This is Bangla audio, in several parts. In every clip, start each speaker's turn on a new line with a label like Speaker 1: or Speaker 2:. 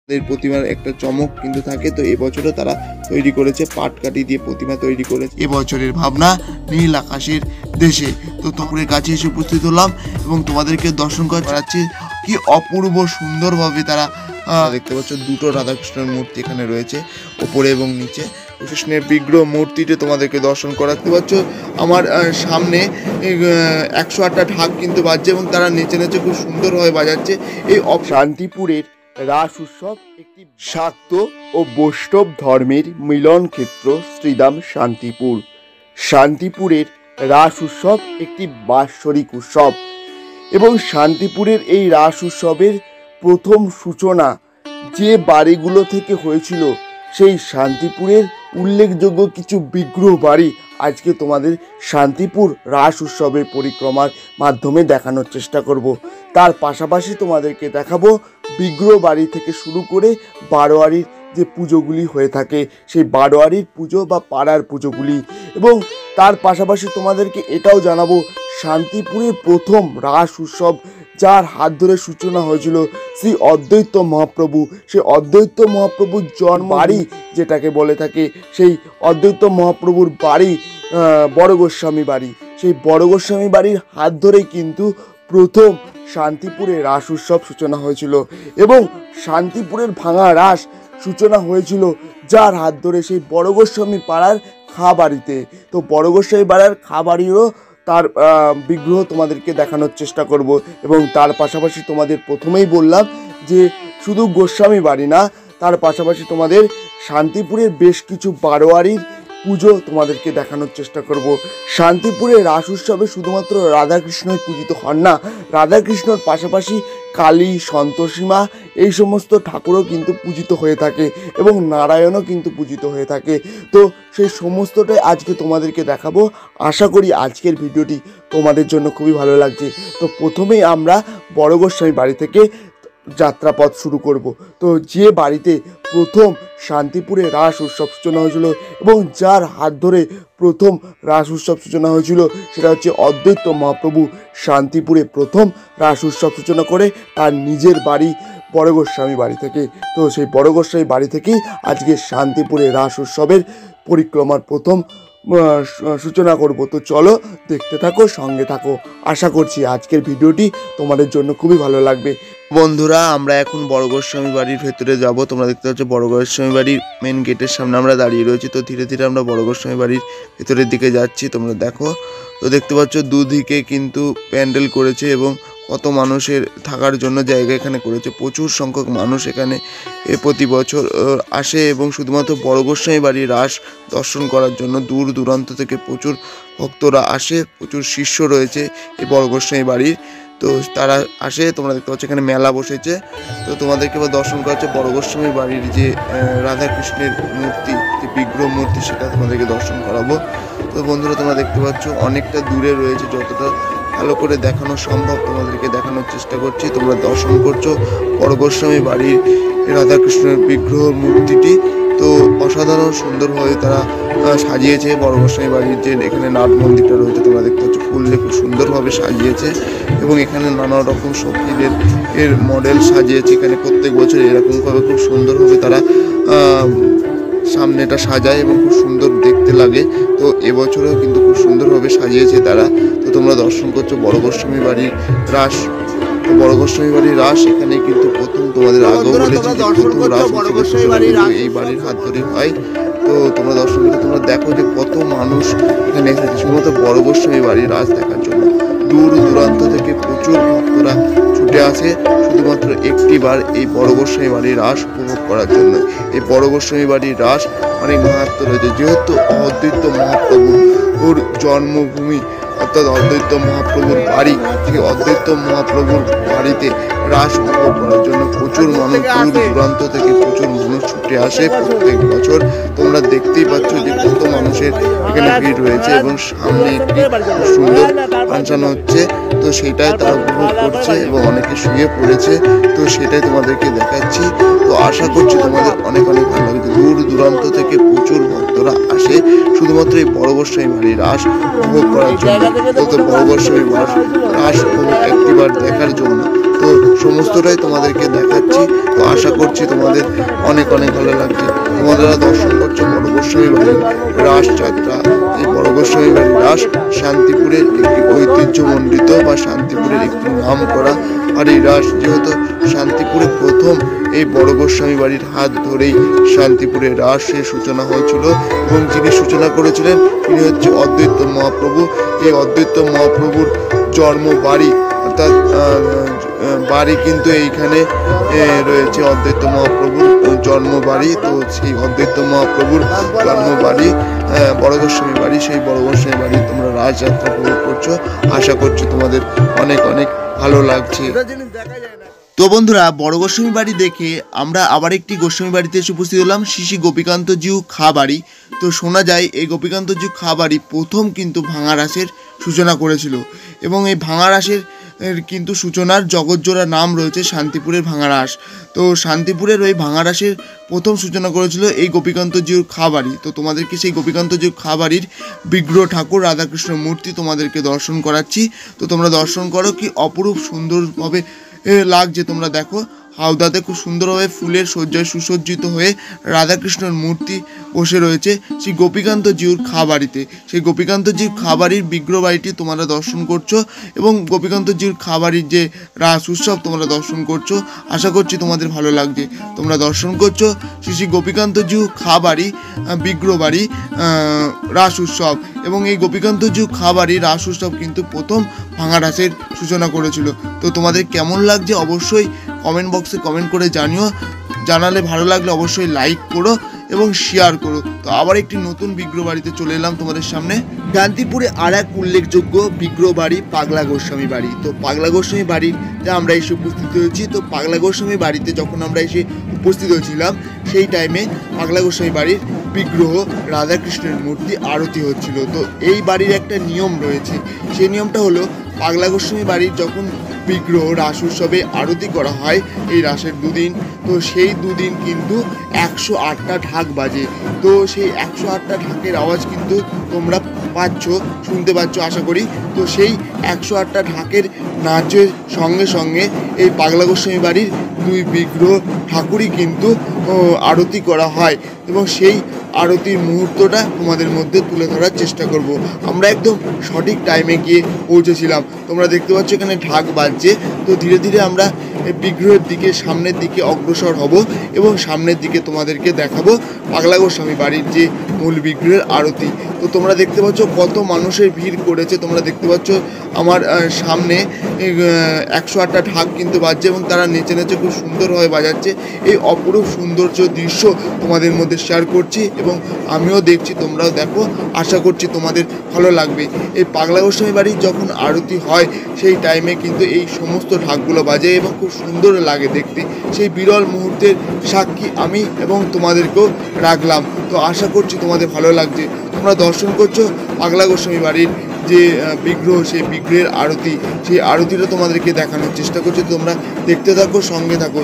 Speaker 1: প্রতিমার একটা চমক কিন্তু থাকে। তো এবছরও তারা তৈরি করেছে, পাটকাঠি দিয়ে প্রতিমা তৈরি করেছে। এবছরের ভাবনা নীল আকাশের দেশে। তো ঠাকুরের কাছে এসে উপস্থিত হলাম এবং তোমাদেরকে দর্শন করাচ্ছি কি অপূর্ব সুন্দরভাবে তারা দেখতে পাচ্ছ দুটো রাধাকৃষ্ণের মূর্তি এখানে রয়েছে, ওপরে এবং নিচে। কৃষ্ণের বিগ্রহ মূর্তিটি তোমাদেরকে দর্শন করাতে পারছ। আমার সামনে 108টা ঢাক কিন্তু বাজছে এবং তারা নেচে নেচে খুব সুন্দরভাবে বাজাচ্ছে। এই শান্তিপুরের রাস উৎসব একটি শাক্ত ও বৈষ্ণব ধর্মের মিলন ক্ষেত্র শ্রীধাম শান্তিপুর। শান্তিপুরের রাস উৎসব একটি বাৎসরিক উৎসব এবং শান্তিপুরের এই রাস উৎসবের প্রথম সূচনা যে বাড়িগুলো থেকে হয়েছিল, সেই শান্তিপুরের উল্লেখযোগ্য কিছু বিগ্রহ বাড়ি আজকে তোমাদের শান্তিপুর রাস উৎসবের পরিক্রমার মাধ্যমে দেখানোর চেষ্টা করব। তার পাশাপাশি তোমাদেরকে দেখাবো বিগ্রহ বাড়ি থেকে শুরু করে বারোয়ারির যে পুজোগুলি হয়ে থাকে, সেই বারোয়ারির পুজো বা পাড়ার পুজোগুলি। এবং তার পাশাপাশি তোমাদেরকে এটাও জানাবো শান্তিপুরের প্রথম রাস উৎসব যার হাত ধরে সূচনা হয়েছিল শ্রী অদ্বৈত মহাপ্রভু, সেই অদ্বৈত মহাপ্রভুর জন্ম বাড়ি যেটাকে বলে থাকে, সেই অদ্বৈত মহাপ্রভুর বাড়ি বড় গোস্বামী বাড়ি। সেই বড় গোস্বামী বাড়ির হাত ধরেই কিন্তু প্রথম শান্তিপুরে রাস উৎসব সূচনা হয়েছিল এবং শান্তিপুরের ভাঙা রাস সূচনা হয়েছিল যার হাত ধরে সেই বড় গোস্বামী পাড়ার খা বাড়িতে। তো বড় গোস্বামী পাড়ার খা বাড়িরও তার বিগ্রহ তোমাদেরকে দেখানোর চেষ্টা করব। এবং তার পাশাপাশি তোমাদের প্রথমেই বললাম যে শুধু গোস্বামী বাড়ি না, তার পাশাপাশি তোমাদের শান্তিপুরের বেশ কিছু বারোয়ারির পুজো তোমাদেরকে দেখানোর চেষ্টা করব। শান্তিপুরের রাস উৎসবে শুধুমাত্র রাধাকৃষ্ণই পূজিত হন না, রাধাকৃষ্ণর পাশাপাশি কালী, সন্তোষীমা এই সমস্ত ঠাকুরও কিন্তু পূজিত হয়ে থাকে এবং নারায়ণও কিন্তু পূজিত হয়ে থাকে। তো সেই সমস্তটাই আজকে তোমাদেরকে দেখাবো। আশা করি আজকের ভিডিওটি তোমাদের জন্য খুবই ভালো লাগছে। তো প্রথমেই আমরা বড় গোস্বামী বাড়ি থেকে যাত্রাপথ শুরু করব। তো যে বাড়িতে প্রথম শান্তিপুরে রাস উৎসব সূচনা হয়েছিল এবং যার হাত ধরে প্রথম রাস উৎসব সূচনা হয়েছিল, সেটা হচ্ছে অদ্বৈত মহাপ্রভু শান্তিপুরে প্রথম রাস উৎসব সূচনা করে তার নিজের বাড়ি বড় গোস্বামী বাড়ি থেকে। তো সেই বড় গোস্বামী বাড়ি থেকেই আজকে শান্তিপুরে রাস উৎসবের পরিক্রমার প্রথম সূচনা করব। তো চলো দেখতে থাকো, সঙ্গে থাকো। আশা করছি আজকের ভিডিওটি তোমাদের জন্য খুবই ভালো লাগবে। বন্ধুরা, আমরা এখন বড় গোস্বামী বাড়ির ভেতরে যাব। তোমরা দেখতে পাচ্ছ বড় গোস্বামী বাড়ির মেন গেটের সামনে আমরা দাঁড়িয়ে রয়েছি। তো ধীরে ধীরে আমরা বড় গোস্বামী বাড়ির ভেতরের দিকে যাচ্ছি। তোমরা দেখো, তো দেখতে পাচ্ছ দুদিকে কিন্তু প্যান্ডেল করেছে এবং কত মানুষের থাকার জন্য জায়গা এখানে করেছে। প্রচুর সংখ্যক মানুষ এখানে প্রতি বছর আসে এবং শুধুমাত্র বড় গোস্বামী বাড়ির রাস দর্শন করার জন্য দূর দূরান্ত থেকে প্রচুর ভক্তরা আসে। প্রচুর শিষ্য রয়েছে এই বড় গোস্বামী বাড়ির, তো তারা আসে। তোমরা দেখতে পাচ্ছ এখানে মেলা বসেছে। তো তোমাদেরকে এবার দর্শন করা হচ্ছে বড় গোস্বামী বাড়ির যে রাধাকৃষ্ণের মূর্তি, যে বিগ্রহ মূর্তি, সেটা তোমাদেরকে দর্শন করাবো। তো বন্ধুরা, তোমরা দেখতে পাচ্ছ অনেকটা দূরে রয়েছে, যতটা ভালো করে দেখানো সম্ভব তোমাদেরকে দেখানোর চেষ্টা করছি। তোমরা দর্শন করছো বড় গোস্বামী বাড়ির রাধাকৃষ্ণের বিগ্রহ মূর্তিটি। তো অসাধারণ সুন্দরভাবে তারা সাজিয়েছে বড় গোস্বামী বাড়ির যে এখানে নাট মন্দিরটা রয়েছে। তোমরা দেখতে পাচ্ছ ফুল দিয়ে খুব সুন্দরভাবে সাজিয়েছে এবং এখানে নানা রকম শক্তিদের এর মডেল সাজিয়েছে। এখানে প্রত্যেক বছর এরকমভাবে খুব সুন্দরভাবে তারা সামনেটা সাজায় এবং খুব সুন্দর দেখতে লাগে। তো এবছরেও কিন্তু খুব সুন্দরভাবে সাজিয়েছে তারা। তো তোমরা দর্শন করছো বড় গোস্বামী বাড়ির রাস। বড় গোস্বামী বাড়ির রাস এখানে কিন্তু প্রথম, তোমাদের আগেও বলেছি যে প্রথম রাস এই বাড়ির হাত ধরে হয়। তো তোমরা দর্শন করছো, তোমরা দেখো যে কত মানুষ এখানে এসেছে শুধুমাত্র বড় গোস্বামী বাড়ির রাস দেখার জন্য। দূর দূরান্ত থেকে প্রচুর ভক্তরা ছুটে আসে শুধুমাত্র একটি বার এই বড় গোস্বামী বাড়ির রাস উপভোগ করার জন্য। এই বড় গোস্বামী বাড়ির রাস অনেক মাহাত্ম্য রয়েছে, যেহেতু অদ্বৈত মহাপ্রভুর জন্মভূমি অর্থাৎ অদ্বৈত মহাপ্রভুর বাড়ি। সেই অদ্বৈত মহাপ্রভুর বাড়িতে রাস উপভোগ করার জন্য প্রচুর মানুষ দূর দূরান্ত থেকে প্রচুর মানুষ ছুটে আসে প্রত্যেক বছর। তোমরা দেখতেই পাচ্ছ যে কত মানুষের এখানে ভিড় রয়েছে এবং সামনে একটি সুন্দর ফাংশন হচ্ছে। তো সেটাই তারা উপভোগ করছে এবং অনেকে শুয়ে পড়েছে। তো সেটাই তোমাদেরকে দেখাচ্ছি। তো আশা করছি তোমাদের অনেক অনেক ভালো লাগবে। দূর দূরান্ত থেকে প্রচুর ভক্তরা আসে শুধুমাত্র এই বড় গোস্বামী বাড়ির রাস উপভোগ করার জন্য। তো বড় গোস্বামী রাস উপভোগ একটিবার দেখার জন্য। তো তো সমস্তটাই তোমাদেরকে দেখাচ্ছি। তো আশা করছি তোমাদের অনেক অনেক ভালো লাগছে। তোমরা দর্শন করছো বড় গোস্বামী বাড়ির রাস যাত্রা। এই বড় গোস্বামী বাড়ির রাস শান্তিপুরের একটি ঐতিহ্যমণ্ডিত বা শান্তিপুরের একটি নাম করা। আর এই রাস যেহেতু শান্তিপুরে প্রথম এই বড় গোস্বামী বাড়ির হাত ধরেই শান্তিপুরের রাসের সূচনা হয়েছিল, এবং যিনি সূচনা করেছিলেন তিনি হচ্ছে অদ্বৈত মহাপ্রভু। এই অদ্বৈত মহাপ্রভুর জন্ম বাড়ি অর্থাৎ বাড়ি কিন্তু এইখানে রয়েছে অদ্বৈত মহাপ্রভুর জন্মবাড়ি। তো সেই অদ্বৈত মহাপ্রভুর জন্মবাড়ি বড় গোস্বামী বাড়ি। সেই বড় গোস্বামী বাড়ি তোমরা রাসযাত্রা উপভোগ করছো। আশা করছি তোমাদের অনেক অনেক ভালো লাগছে। তো বন্ধুরা, বড় গোস্বামী বাড়ি দেখে আমরা আবার একটি গোস্বামী বাড়িতে এসে উপস্থিত হলাম, শ্রী শ্রী গোপীকান্তজিউ খা বাড়ি। তো শোনা যায় এই গোপীকান্তজিউ খা বাড়ি প্রথম কিন্তু ভাঙা রাসের সূচনা করেছিল, এবং এই ভাঙা রাসের কিন্তু সূচনার জগৎজোড়া নাম রয়েছে শান্তিপুরের ভাঙা রাস। তো শান্তিপুরের ওই ভাঙা রাসের প্রথম সূচনা করেছিল এই গোপীকান্তজিউর খা বাড়ি। তো তোমাদেরকে সেই গোপীকান্তজিউর খা বাড়ির বিগ্রহ ঠাকুর রাধাকৃষ্ণের মূর্তি তোমাদেরকে দর্শন করাচ্ছি। তো তোমরা দর্শন করো, কি অপরূপ সুন্দরভাবে লাগছে। তোমরা দেখো, হাওদাতে খুব সুন্দরভাবে ফুলের সজ্জায় সুসজ্জিত হয়ে রাধাকৃষ্ণের মূর্তি বসে রয়েছে সেই গোপীকান্তজিউর খা বাড়িতে। সেই গোপীকান্তজিউর খা বাড়ির বিগ্রহ বাড়িটি তোমরা দর্শন করছো, এবং গোপীকান্তজিউর খা বাড়ির যে রাস উৎসব তোমরা দর্শন করছো। আশা করছি তোমাদের ভালো লাগছে। তোমরা দর্শন করছো শ্রী শ্রী গোপীকান্তজিউ খা বাড়ি বিগ্রহ বাড়ি রাস উৎসব, এবং এই গোপীকান্তজিউ খা বাড়ি রাস উৎসব কিন্তু প্রথম ভাঙা রাসের সূচনা করেছিল। তো তোমাদের কেমন লাগছে অবশ্যই কমেন্ট বক্সে কমেন্ট করে জানিও। জানালে ভালো লাগলে অবশ্যই লাইক করো এবং শেয়ার করো। তো আবার একটি নতুন বিগ্রহ বাড়িতে চলে এলাম তোমাদের সামনে। শান্তিপুরে আর এক উল্লেখযোগ্য বিগ্রহ বাড়ি পাগলা গোস্বামী বাড়ি। তো পাগলা গোস্বামী বাড়িতে আমরা এসে উপস্থিত হয়েছি। তো পাগলা গোস্বামী বাড়িতে যখন আমরা এসে উপস্থিত হয়েছিলাম, সেই টাইমে পাগলা গোস্বামী বাড়ির বিগ্রহ রাধাকৃষ্ণের মূর্তি আরতি হচ্ছিল। তো এই বাড়ির একটা নিয়ম রয়েছে, সেই নিয়মটা হলো পাগলা গোস্বামী বাড়ির যখন বিগ্রহ রাস উৎসবে আরতি করা হয় এই রাসের দুদিন, তো সেই দুদিন কিন্তু 108টা ঢাক বাজে। তো সেই 108টা ঢাকের আওয়াজ কিন্তু তোমরা শুনতে পাচ্ছ আশা করি। তো সেই 108টা ঢাকের নাচের সঙ্গে সঙ্গে এই পাগলা গোস্বামী বাড়ির দুই বিগ্রহ ঠাকুরই কিন্তু আরতি করা হয়, এবং সেই আরতির মুহূর্তটা তোমাদের মধ্যে তুলে ধরার চেষ্টা করব। আমরা একদম সঠিক টাইমে গিয়ে পৌঁছেছিলাম। তোমরা দেখতে পাচ্ছ এখানে ঢাক বাজছে। তো ধীরে ধীরে আমরা বিগ্রহের দিকে সামনের দিকে অগ্রসর হব, এবং সামনের দিকে তোমাদেরকে দেখাবো পাগলা গোস্বামী বাড়ির যে মূল বিগ্রহের আরতি। তো তোমরা দেখতে পাচ্ছ কত মানুষের ভিড় করেছে। তোমরা দেখতে পাচ্ছ আমার সামনে 108টা ঢাক কিন্তু বাজছে, এবং তারা নেচে নেচে খুব সুন্দরভাবে বাজাচ্ছে। এই অপরূপ সৌন্দর্য দৃশ্য তোমাদের মধ্যে শেয়ার করছি, এবং আমিও দেখছি, তোমরাও দেখো। আশা করছি তোমাদের ভালো লাগবে। এই পাগলা গোস্বামী বাড়ির যখন আরতি হয় সেই টাইমে কিন্তু এই সমস্ত ঢাকগুলো বাজে, এবং খুব সুন্দর লাগে দেখতে। সেই বিরল মুহূর্তের সাক্ষী আমি এবং তোমাদেরকেও রাখলাম। তো আশা করছি তোমাদের ভালো লাগছে। তোমরা দর্শন করছো পাগলা গোস্বামী বাড়ির যে বিগ্রহ, সেই বিগ্রহের আরতি, সেই আরতিটা তোমাদেরকে দেখানোর চেষ্টা করছি। তোমরা দেখতে থাকো, সঙ্গে থাকো।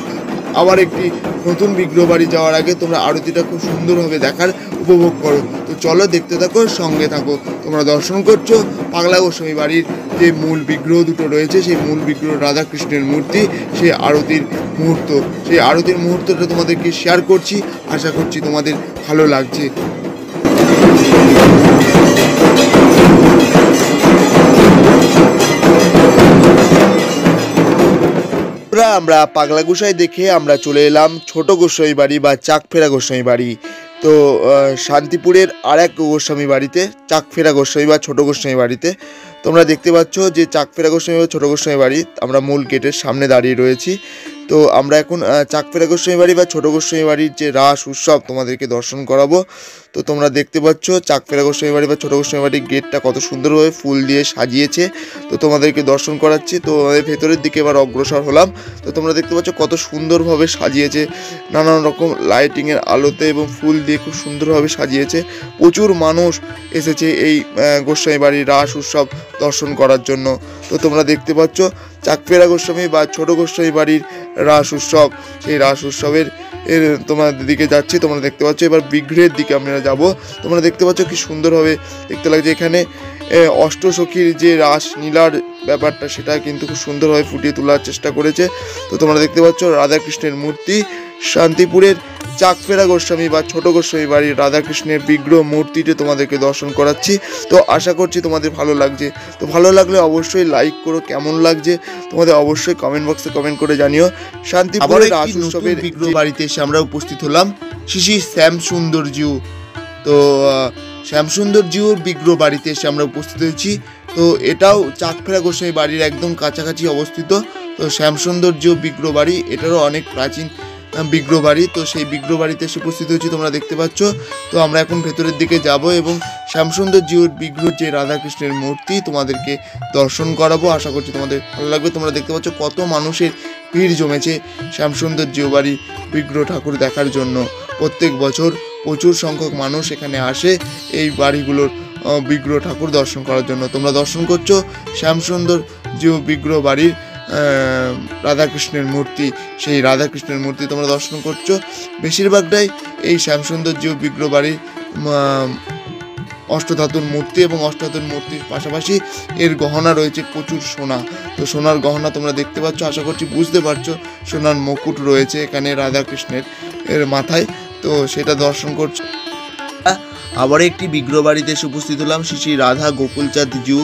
Speaker 1: আবার একটি নতুন বিগ্রহ বাড়ি যাওয়ার আগে তোমরা আরতিটা খুব সুন্দরভাবে দেখার উপভোগ করো। তো চলো, দেখতে থাকো, সঙ্গে থাকো। তোমরা দর্শন করছো পাগলা গোস্বামী বাড়ির যে মূল বিগ্রহ দুটো রয়েছে, সেই মূল বিগ্রহ রাধাকৃষ্ণের মূর্তি, সেই আরতির মুহূর্ত, সেই আরতির মুহূর্তটা তোমাদেরকে শেয়ার করছি। আশা করছি তোমাদের ভালো লাগছে। আমরা পাগলা গোসাই দেখে আমরা চলে এলাম ছোট গোস্বামী বাড়ি বা চাকফেরা গোস্বামী বাড়ি। তো শান্তিপুরের আর এক গোস্বামী বাড়িতে, চাকফেরা গোস্বামী বা ছোট গোস্বামী বাড়িতে তোমরা দেখতে পাচ্ছ যে চাকফেরা গোস্বামী বা ছোট গোস্বামী বাড়ি আমরা মূল গেটের সামনে দাঁড়িয়ে রয়েছি। তো আমরা এখন চাকফেরা গোস্বামী বাড়ি বা ছোট গোস্বামী বাড়ির যে রাস উৎসব তোমাদেরকে দর্শন করাবো। তো তোমরা দেখতে পাচ্ছ চাকফেরা গোস্বামী বাড়ি বা ছোট গোস্বামী বাড়ির গেটটা কত সুন্দরভাবে ফুল দিয়ে সাজিয়েছে। তো তোমাদেরকে দর্শন করাচ্ছি। তো আমাদের ভেতরের দিকে এবার অগ্রসর হলাম। তো তোমরা দেখতে পাচ্ছ কত সুন্দরভাবে সাজিয়েছে, নানান রকম লাইটিংয়ের আলোতে এবং ফুল দিয়ে খুব সুন্দরভাবে সাজিয়েছে। প্রচুর মানুষ এসেছে এই গোস্বামী বাড়ির রাস উৎসব দর্শন করার জন্য। তো তোমরা দেখতে পাচ্ছ চাকফেরা গোস্বামী বা ছোট গোস্বামী বাড়ির রাস উৎসব, সেই রাস উৎসবের তোমাদের দিকে যাচ্ছি। তোমরা দেখতে পাচ্ছ এবার বিগ্রহের দিকে আমরা যাব। তোমরা দেখতে পাচ্ছ কি সুন্দরভাবে দেখতে লাগছে। এখানে অষ্টসখীর যে রাসলীলার ব্যাপারটা সেটা কিন্তু খুব সুন্দরভাবে ফুটিয়ে তোলার চেষ্টা করেছে। তো তোমরা দেখতে পাচ্ছ রাধাকৃষ্ণের মূর্তি, শান্তিপুরের চাকফেরা গোস্বামী বা ছোট গোস্বামী বাড়ির রাধাকৃষ্ণের বিগ্রহ মূর্তিটি তোমাদেরকে দর্শন করাচ্ছি। তো আশা করছি তোমাদের ভালো লাগছে। তো ভালো লাগলে অবশ্যই লাইক করো, কেমন লাগছে তোমাদের অবশ্যই কমেন্ট বক্সে কমেন্ট করে জানিও। শান্তিপুরের রাস উৎসবের বিগ্রহ বাড়িতে এসে আমরা উপস্থিত হলাম শ্রী শ্যামসুন্দরজিউ। তো শ্যামসুন্দরজিউর বিগ্রহ বাড়িতে এসে আমরা উপস্থিত হয়েছি। তো এটাও চাকফেরা গোস্বামী বাড়ির একদম কাছাকাছি অবস্থিত। তো শ্যামসুন্দরজিউ বিগ্রহ বাড়ি এটারও অনেক প্রাচীন বিগ্রহ বাড়ি। তো সেই বিগ্রহ বাড়িতে এসে উপস্থিত হয়েছি, তোমরা দেখতে পাচ্ছ। তো আমরা এখন ভেতরের দিকে যাব এবং শ্যামসুন্দরজিউর বিগ্রহ যে রাধাকৃষ্ণের মূর্তি তোমাদেরকে দর্শন করাবো। আশা করছি তোমাদের ভালো লাগবে। তোমরা দেখতে পাচ্ছ কত মানুষের ভিড় জমেছে শ্যামসুন্দরজিউ বাড়ি বিগ্রহ ঠাকুর দেখার জন্য। প্রত্যেক বছর প্রচুর সংখ্যক মানুষ এখানে আসে এই বাড়িগুলোর বিগ্রহ ঠাকুর দর্শন করার জন্য। তোমরা দর্শন করছো শ্যামসুন্দরজিউ বিগ্রহ বাড়ির রাধাকৃষ্ণের মূর্তি, সেই রাধাকৃষ্ণের মূর্তি তোমরা দর্শন করছো। বেশিরভাগটাই এই শ্যামসুন্দরজিউ বিগ্রহ বাড়ির অষ্টধাতুর মূর্তি এবং অষ্টধাতুর মূর্তির পাশাপাশি এর গহনা রয়েছে প্রচুর সোনা। তো সোনার গহনা তোমরা দেখতে পাচ্ছ, আশা করছি বুঝতে পারছো। সোনার মুকুট রয়েছে এখানে রাধাকৃষ্ণের এর মাথায়, তো সেটা দর্শন করছো। আবার একটি বিগ্রহ বাড়িতে এসে উপস্থিত হলাম শ্রী রাধা গোকুলচাঁদ জিউ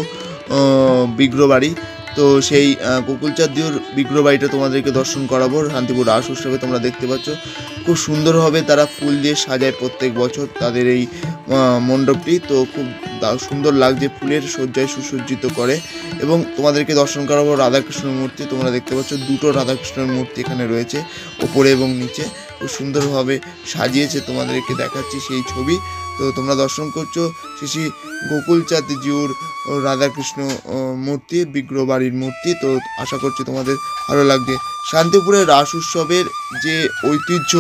Speaker 1: বিগ্রহ বাড়ি। তো সেই গোকুলচাঁদ জিউর বিগ্রহ বাড়িটা তোমাদেরকে দর্শন করাবো। শান্তিপুর রাস উৎসবে তোমরা দেখতে পাচ্ছ খুব সুন্দরভাবে তারা ফুল দিয়ে সাজায় প্রত্যেক বছর তাদের এই মণ্ডপটি। তো খুব সুন্দর লাগছে, ফুলের সজ্জায় সুসজ্জিত করে। এবং তোমাদেরকে দর্শন করাবো রাধাকৃষ্ণের মূর্তি। তোমরা দেখতে পাচ্ছ দুটো রাধাকৃষ্ণের মূর্তি এখানে রয়েছে, ওপরে এবং নিচে। খুব সুন্দরভাবে সাজিয়েছে, তোমাদেরকে দেখাচ্ছি সেই ছবি। তো তোমরা দর্শন করছো শ্রী গোকুলচাঁদ জিউর রাধাকৃষ্ণ মূর্তি, বিগ্রহ বাড়ির মূর্তি। তো আশা করছি তোমাদের ভালো লাগবে। শান্তিপুরের রাস উৎসবের যে ঐতিহ্য,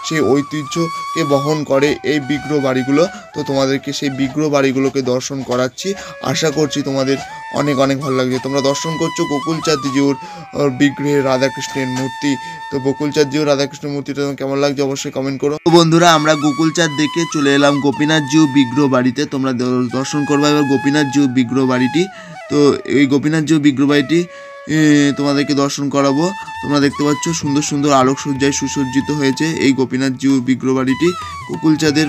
Speaker 1: সেই ঐতিহ্যকে বহন করে এই বিগ্রহ বাড়িগুলো। তো তোমাদেরকে সেই বিগ্রহ বাড়িগুলোকে দর্শন করাচ্ছি। আশা করছি তোমাদের অনেক অনেক ভালো লাগবে। তোমরা দর্শন করছো গোকুলচাঁদ জিউর বিগ্রহের রাধাকৃষ্ণের মূর্তি। তো গোকুলচাঁদ জিউর রাধাকৃষ্ণের মূর্তিটা কেমন লাগছে অবশ্যই কমেন্ট করো। তো বন্ধুরা, আমরা গোকুলচাঁদ দেখে চলে এলাম গোপীনাথ জিউ বিগ্রহ বাড়িতে। তোমরা দর্শন করবে এবার গোপীনাথ জিউ বিগ্রহ বাড়িটি। তো এই গোপীনাথ জিউ বিগ্রহ বাড়িটি তোমাদেরকে দর্শন করাবো। তোমরা দেখতে পাচ্ছ সুন্দর সুন্দর আলোকসজ্জায় সুসজ্জিত হয়েছে এই গোপীনাথ জিউ বিগ্রহ বাড়িটি। গোকুলচাঁদের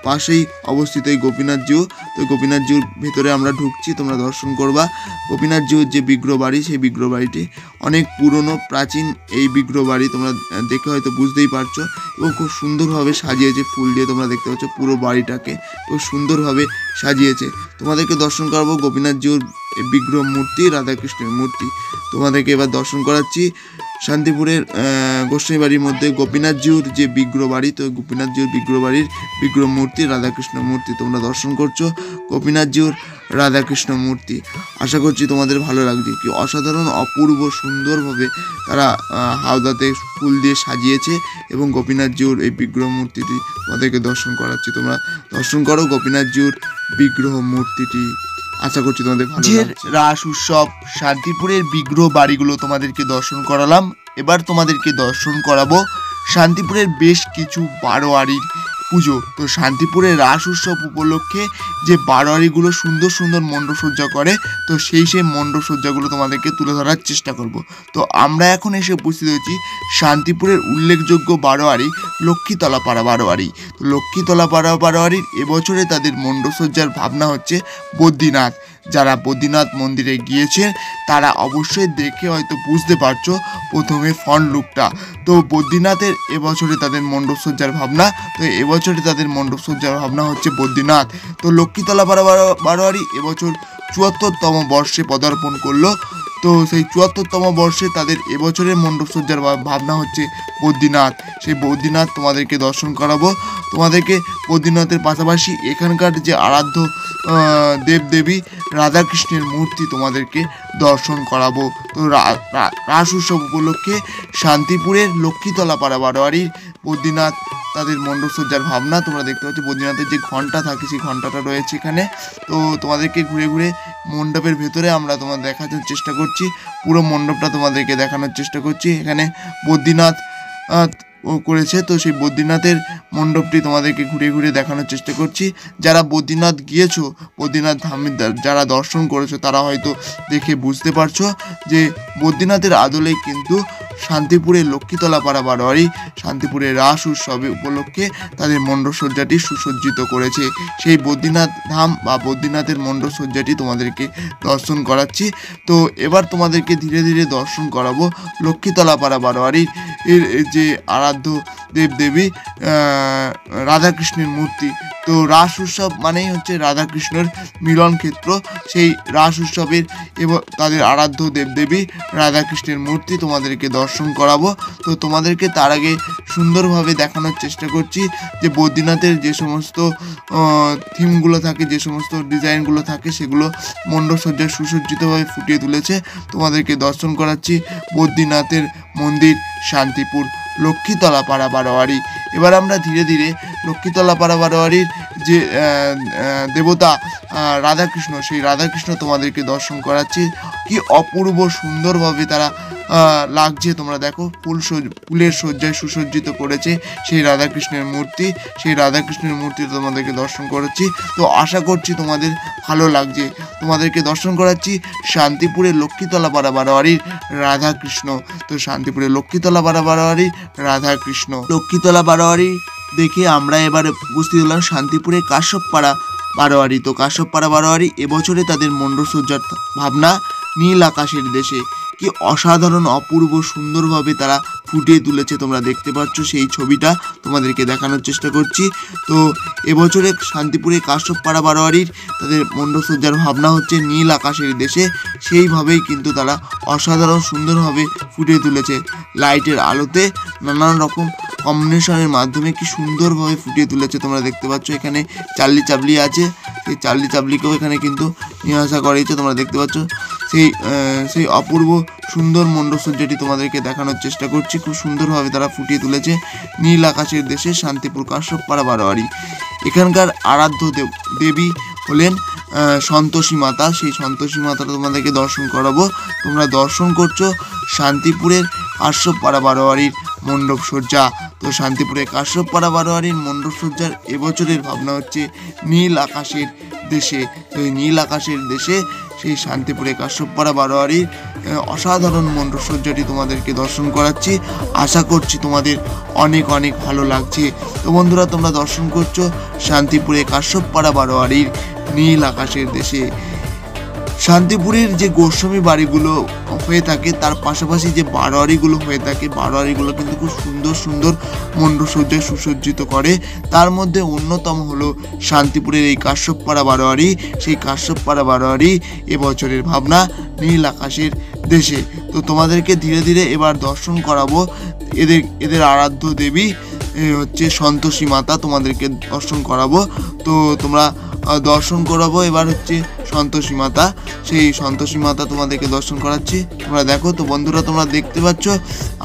Speaker 1: পাশেই অবস্থিত এই গোপীনাথ জিউ। তো গোপীনাথ জিউর ভেতরে আমরা ঢুকছি, তোমরা দর্শন করবা। গোপীনাথ জিউর যে বিগ্রহ বাড়ি, সেই বিগ্রহ বাড়িটি অনেক পুরনো প্রাচীন এই বিগ্রহ বাড়ি। তোমরা দেখে হয়তো বুঝতেই পারছো। এবং খুব সুন্দরভাবে সাজিয়েছে ফুল দিয়ে। তোমরা দেখতে পাচ্ছ পুরো বাড়িটাকে খুব সুন্দরভাবে সাজিয়েছে। তোমাদেরকে দর্শন করাবো গোপীনাথ জিউর বিগ্রহ মূর্তি, রাধাকৃষ্ণের মূর্তি। তোমাদেরকে এবার দর্শন করাচ্ছি শান্তিপুরের গোস্বামী বাড়ির মধ্যে গোপীনাথ জিউর যে বিগ্রহ বাড়ি। তো গোপীনাথ জিউর বিগ্রহ বাড়ির বিগ্রহ মূর্তি, রাধাকৃষ্ণ মূর্তি তোমরা দর্শন করছো। গোপীনাথ জিউর রাধাকৃষ্ণ মূর্তি, আশা করছি তোমাদের ভালো লাগছে। কি অসাধারণ অপূর্ব সুন্দরভাবে তারা হাওদাতে ফুল দিয়ে সাজিয়েছে। এবং গোপীনাথ জিউর এই বিগ্রহ মূর্তিটি তোমাদেরকে দর্শন করাচ্ছি। তোমরা দর্শন করো গোপীনাথ জিউর বিগ্রহ মূর্তিটি। আশা করছি তোমাদের ভালো লাগছে। রাস উৎসব শান্তিপুরের বিগ্রহ বাড়িগুলো তোমাদেরকে দর্শন করালাম। এবার তোমাদেরকে দর্শন করাবো শান্তিপুরের বেশ কিছু বারোয়ারির পুজো। তো শান্তিপুরের রাস উৎসব উপলক্ষে যে বারোয়ারিগুলো সুন্দর সুন্দর মণ্ডপসজ্জা করে, তো সেই মণ্ডপসজ্জাগুলো তোমাদেরকে তুলে ধরার চেষ্টা করব। তো আমরা এখন এসে উপস্থিত হয়েছি শান্তিপুরের উল্লেখযোগ্য বারোয়ারি লক্ষ্মীতলা পাড়া বারোয়ারি। তো লক্ষ্মীতলা পাড়া বারোয়ারির এবছরে তাদের মণ্ডপসজ্জার ভাবনা হচ্ছে বদ্রীনাথ। যারা বদ্রীনাথ মন্দিরে গিয়েছে তারা অবশ্যই দেখে হয়তো বুঝতে পারছো প্রথমে ফ্রন্ট লুকটা। তো বদ্রীনাথের এবছরে তাদের মণ্ডপসজ্জার ভাবনা। তো এবছরে তাদের মণ্ডপসজ্জার ভাবনা হচ্ছে বদ্রীনাথ। তো লক্ষ্মীতলা পাড়া বারোয়ারি এবছর ৭৪তম বর্ষে পদার্পণ করলো। তো সেই ৭৪তম বর্ষে তাদের এবছরের মণ্ডপসজ্জার ভাবনা হচ্ছে বদ্রীনাথ। সেই বদ্রীনাথ তোমাদেরকে দর্শন করাবো। তোমাদেরকে বদ্রীনাথের পাশাপাশি এখানকার যে আরাধ্য দেবদেবী রাধাকৃষ্ণের মূর্তি তোমাদেরকে দর্শন করাবো। তো রাস উৎসব উপলক্ষে শান্তিপুরের লক্ষ্মীতলা পাড়া বারোয়ারির বদ্রীনাথ তাদের মণ্ডপসজ্জার ভাবনা। তোমরা দেখতে পাচ্ছ বদ্রীনাথের যে ঘণ্টা থাকে সেই ঘণ্টাটা রয়েছে এখানে। তো তোমাদেরকে ঘুরে ঘুরে মণ্ডপের ভেতরে আমরা তোমাদের দেখানোর চেষ্টা করছি, পুরো মণ্ডপটা তোমাদেরকে দেখানোর চেষ্টা করছি। এখানে বদ্রীনাথ করেছে। তো সেই বদ্রীনাথের মণ্ডপটি তোমাদেরকে ঘুরে ঘুরে দেখানোর চেষ্টা করছি। যারা বদ্রীনাথ গিয়েছো, বদ্রীনাথ ধামে যারা দর্শন করেছো, তারা হয়তো দেখে বুঝতে পারছো যে বদ্রীনাথের আদলেই কিন্তু শান্তিপুরের লক্ষ্মীতলা পাড়া বারোয়ারি শান্তিপুরের রাস উৎসবে উপলক্ষে তাদের মণ্ডপসজ্জাটি সুসজ্জিত করেছে। সেই বদ্রীনাথ ধাম বা বদ্রীনাথের মণ্ডপসজ্জাটি তোমাদেরকে দর্শন করাচ্ছি। তো এবার তোমাদেরকে ধীরে ধীরে দর্শন করাবো লক্ষ্মীতলা পাড়া বারোয়ারির যে আরাধ্য দেবদেবী রাধাকৃষ্ণের মূর্তি। তো রাস উৎসব মানেই হচ্ছে রাধাকৃষ্ণের মিলন ক্ষেত্র। সেই রাস উৎসবের এবং তাদের আরাধ্য দেবদেবী রাধাকৃষ্ণের মূর্তি তোমাদেরকে দর্শন করাবো। তো তোমাদেরকে তার আগে সুন্দরভাবে দেখানোর চেষ্টা করছি যে বদ্রীনাথের যে সমস্ত থিমগুলো থাকে, যে সমস্ত ডিজাইনগুলো থাকে, সেগুলো মণ্ডপসজ্জায় সুসজ্জিতভাবে ফুটিয়ে তুলেছে। তোমাদেরকে দর্শন করাচ্ছি বদ্রীনাথের মন্দির শান্তিপুর লক্ষ্মীতলা পাড়া বারোয়ারি। এবার আমরা ধীরে ধীরে লক্ষ্মীতলা পাড়া বারোয়ারির যে দেবতা রাধাকৃষ্ণ, সেই রাধাকৃষ্ণ তোমাদেরকে দর্শন করাচ্ছি। কি অপূর্ব সুন্দরভাবে তারা লাগছে, তোমরা দেখো ফুলের সজ্জায় সুসজ্জিত করেছে সেই রাধাকৃষ্ণের মূর্তি। সেই রাধাকৃষ্ণের মূর্তি তোমাদেরকে দর্শন করাচ্ছি। তো আশা করছি তোমাদের ভালো লাগছে। তোমাদেরকে দর্শন করাচ্ছি শান্তিপুরের লক্ষ্মীতলা পাড়া বারোয়ারির রাধাকৃষ্ণ। তো শান্তিপুরের লক্ষ্মীতলা পাড়া বারোয়ারির রাধাকৃষ্ণ। লক্ষ্মীতলা বারোয়ারি দেখে আমরা এবারে উপস্থিত হলাম শান্তিপুরের কাশ্যপপাড়া বারোয়ারি। তো কাশ্যপপাড়া বারোয়ারি এবছরে তাদের মণ্ডপসজ্জার ভাবনা নীল আকাশের দেশে। কি অসাধারণ অপূর্ব সুন্দরভাবে তারা ফুটিয়ে তুলেছে, তোমরা দেখতে পাচ্ছ সেই ছবিটা তোমাদেরকে দেখানোর চেষ্টা করছি। তো এবছরে শান্তিপুরে কাশ্যপপাড়া বারোয়ারির তাদের মণ্ডপসজ্জার ভাবনা হচ্ছে নীল আকাশের দেশে। সেইভাবেই কিন্তু তারা অসাধারণ সুন্দরভাবে ফুটিয়ে তুলেছে। লাইটের আলোতে নানান রকম কম্বিনেশনের মাধ্যমে কি সুন্দরভাবে ফুটিয়ে তুলেছে তোমরা দেখতে পাচ্ছ। এখানে চার্লি চাপলি আছে, সেই চার্লি চাপলিকেও এখানে কিন্তু নিয়ে আসা করেছে, তোমরা দেখতে পাচ্ছ। সেই অপূর্ব সুন্দর মণ্ডপসজ্জাটি তোমাদেরকে দেখানোর চেষ্টা করছি। খুব সুন্দরভাবে তারা ফুটিয়ে তুলেছে নীল আকাশের দেশে শান্তিপুর কাশ্যপপাড়া বারোয়ারি। এখানকার আরাধ্য দেবী হলেন সন্তোষী মাতা। সেই সন্তোষী মাতাটা তোমাদেরকে দর্শন করাবো। তোমরা দর্শন করছো শান্তিপুরের কাশ্যপপাড়া বারোয়ারির মণ্ডপসজ্জা। তো শান্তিপুরের কাশ্যপপাড়া বারোয়ারির মণ্ডপসজ্জার এবছরের ভাবনা হচ্ছে নীল আকাশের দেশে। তো এই নীল আকাশের দেশে সেই শান্তিপুরে কাশ্যপপাড়া বারোয়ারির অসাধারণ মণ্ডপসজ্জাটি তোমাদেরকে দর্শন করাচ্ছি। আশা করছি তোমাদের অনেক অনেক ভালো লাগছে। তো বন্ধুরা, তোমরা দর্শন করছো শান্তিপুরে কাশ্যপপাড়া বারোয়ারির নীল আকাশের দেশে। শান্তিপুরের যে গোস্বামী বাড়িগুলো হয়ে থাকে, তার পাশাপাশি যে বারোয়ারিগুলো হয়ে থাকে, বারোয়ারিগুলো কিন্তু খুব সুন্দর সুন্দর মণ্ডপসজ্জায় সুসজ্জিত করে। তার মধ্যে অন্যতম হলো শান্তিপুরের এই কাশ্যপপাড়া বারোয়ারি। সেই কাশ্যপপাড়া বারোয়ারি এবছরের ভাবনা নীল আকাশের দেশে। তো তোমাদেরকে ধীরে ধীরে এবার দর্শন করাবো এদের আরাধ্য দেবী হচ্ছে সন্তোষী মাতা, তোমাদেরকে দর্শন করাবো। তো তোমরা দর্শন করাবো এবার হচ্ছে সন্তোষী মাতা। সেই সন্তোষী মাতা তোমাদেরকে দর্শন করাচ্ছি, তোমরা দেখো। তো বন্ধুরা, তোমরা দেখতে পাচ্ছ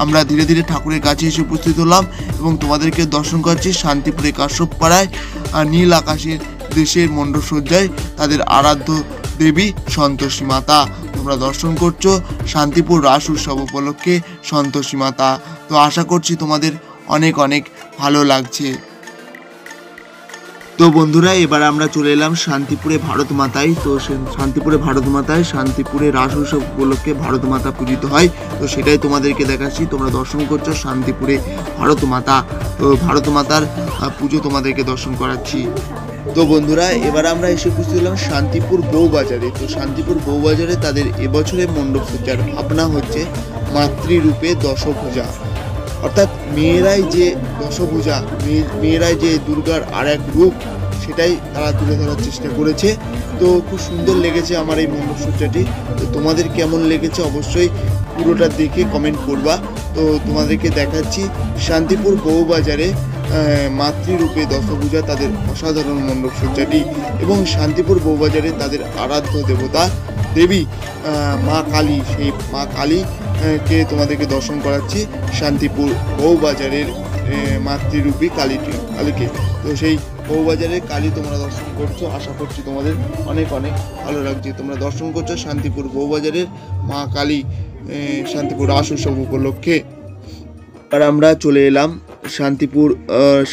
Speaker 1: আমরা ধীরে ধীরে ঠাকুরের কাছে এসে উপস্থিত হলাম এবং তোমাদেরকে দর্শন করাচ্ছি শান্তিপুরে কাশ্যপপাড়ায় নীল আকাশের দেশের মণ্ডপসজ্জায় তাদের আরাধ্য দেবী সন্তোষী মাতা। তোমরা দর্শন করছো শান্তিপুর রাস উৎসব উপলক্ষে সন্তোষী মাতা। তো আশা করছি তোমাদের অনেক অনেক ভালো লাগছে। তো বন্ধুরা, এবার আমরা চলে এলাম শান্তিপুরে ভারত মাতায়। তো শান্তিপুরে ভারত মাতায় শান্তিপুরে রাস উৎসব উপলক্ষে ভারত মাতা পূজিত হয়। তো সেটাই তোমাদেরকে দেখাচ্ছি। তোমরা দর্শন করছো শান্তিপুরে ভারত মাতা। তো ভারত মাতার পুজো তোমাদেরকে দর্শন করাচ্ছি। তো বন্ধুরা, এবার আমরা এসে উপস্থিত হলাম শান্তিপুর বউবাজারে। তো শান্তিপুর বউবাজারে তাদের এবছরের মণ্ডপসজ্জার ভাবনা হচ্ছে মাতৃরূপে দশভুজা। অর্থাৎ মেয়েরাই যে দশভুজা, মেয়েরাই যে দুর্গার আর এক রূপ, সেটাই তারা তুলে ধরার চেষ্টা করেছে। তো খুব সুন্দর লেগেছে আমার এই মণ্ডপসজ্জাটি। তো তোমাদের কেমন লেগেছে অবশ্যই পুরোটা দেখে কমেন্ট করবা। তো তোমাদেরকে দেখাচ্ছি শান্তিপুর বউবাজারে মাতৃরূপে দশভুজা তাদের অসাধারণ মণ্ডপসজ্জাটি এবং শান্তিপুর বউবাজারে তাদের আরাধ্য দেবতা দেবী মা কালী। সেই মা কালী কে তোমাদেরকে দর্শন করাচ্ছি শান্তিপুর বউবাজারের মাতৃরূপী কালীকে। তো সেই বউবাজারের কালী তোমরা দর্শন করছো। আশা করছি তোমাদের অনেক অনেক ভালো লাগছে। তোমরা দর্শন করছো শান্তিপুর বউবাজারের মা কালী শান্তিপুর রাস উৎসব উপলক্ষে। আর আমরা চলে এলাম শান্তিপুর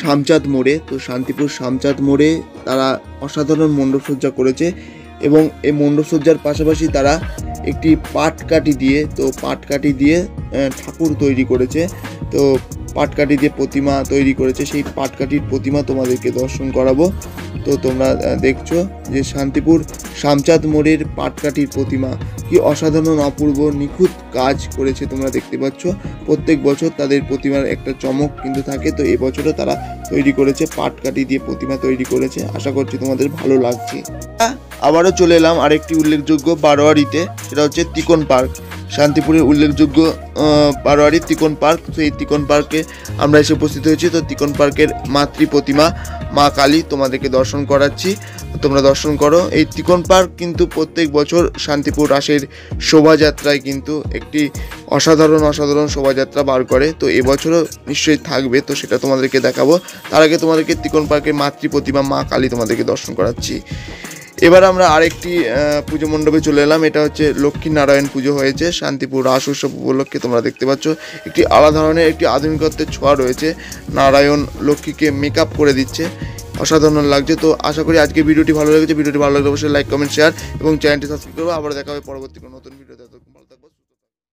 Speaker 1: শামচাঁদ মোড়ে। তো শান্তিপুর শামচাঁদ মোড়ে তারা অসাধারণ মণ্ডপসজ্জা করেছে এবং এই মণ্ডপসজ্জার পাশাপাশি তারা একটি পাটকাঠি দিয়ে ঠাকুর তৈরি করেছে। তো পাটকাঠি দিয়ে প্রতিমা তৈরি করেছে, সেই পাটকাঠির প্রতিমা তোমাদেরকে দর্শন করাবো। তো তোমরা দেখছো যে শান্তিপুর শামচাঁদ মোড়ের পাটকাঠির প্রতিমা কি অসাধারণ অপূর্ব নিখুঁত কাজ করেছে তোমরা দেখতে পাচ্ছ। প্রত্যেক বছর তাদের প্রতিমার একটা চমক কিন্তু থাকে, তো এবছরও তারা তৈরি করেছে পাটকাঠি দিয়ে প্রতিমা তৈরি করেছে। আশা করছি তোমাদের ভালো লাগছে। আবারও চলে এলাম আরেকটি উল্লেখযোগ্য বারোয়ারিতে, সেটা হচ্ছে তিকোন পার্ক। শান্তিপুরের উল্লেখযোগ্য বারোয়ারি তিকোন পার্ক। তো এই তিকোন পার্কে আমরা এসে উপস্থিত হয়েছি। তো তিকোন পার্কের মাতৃ প্রতিমা মা কালী তোমাদেরকে দর্শন করাচ্ছি, তোমরা দর্শন করো। এই তিকোন পার্ক কিন্তু প্রত্যেক বছর শান্তিপুর রাসের শোভাযাত্রায় কিন্তু একটি অসাধারণ শোভাযাত্রা বার করে। তো এবছরও নিশ্চয়ই থাকবে, তো সেটা তোমাদেরকে দেখাবো। তার আগে তোমাদেরকে তিকোন পার্কের মাতৃ প্রতিমা মা কালী তোমাদেরকে দর্শন করাচ্ছি। এবার আমরা আরেকটি পুজো মণ্ডপে চলে এলাম। এটা হচ্ছে লক্ষ্মী নারায়ণ পুজো হয়েছে শান্তিপুর রাস উৎসব উপলক্ষে। তোমরা দেখতে পাচ্ছ একটি আলাদা ধরনের একটি আধুনিকত্বের ছোঁয়া রয়েছে। নারায়ণ লক্ষ্মীকে মেকআপ করে দিচ্ছে, অসাধারণ লাগছে। তো আশা করি আজকে ভিডিওটি ভালো লেগেছে। ভিডিওটি ভালো লাগলে অবশ্যই লাইক, কমেন্ট, শেয়ার এবং চ্যানেলটি সাবস্ক্রাইব করবো। আবার দেখা হবে পরবর্তী কোনো নতুন ভিডিওতে। ভালো থাকবো।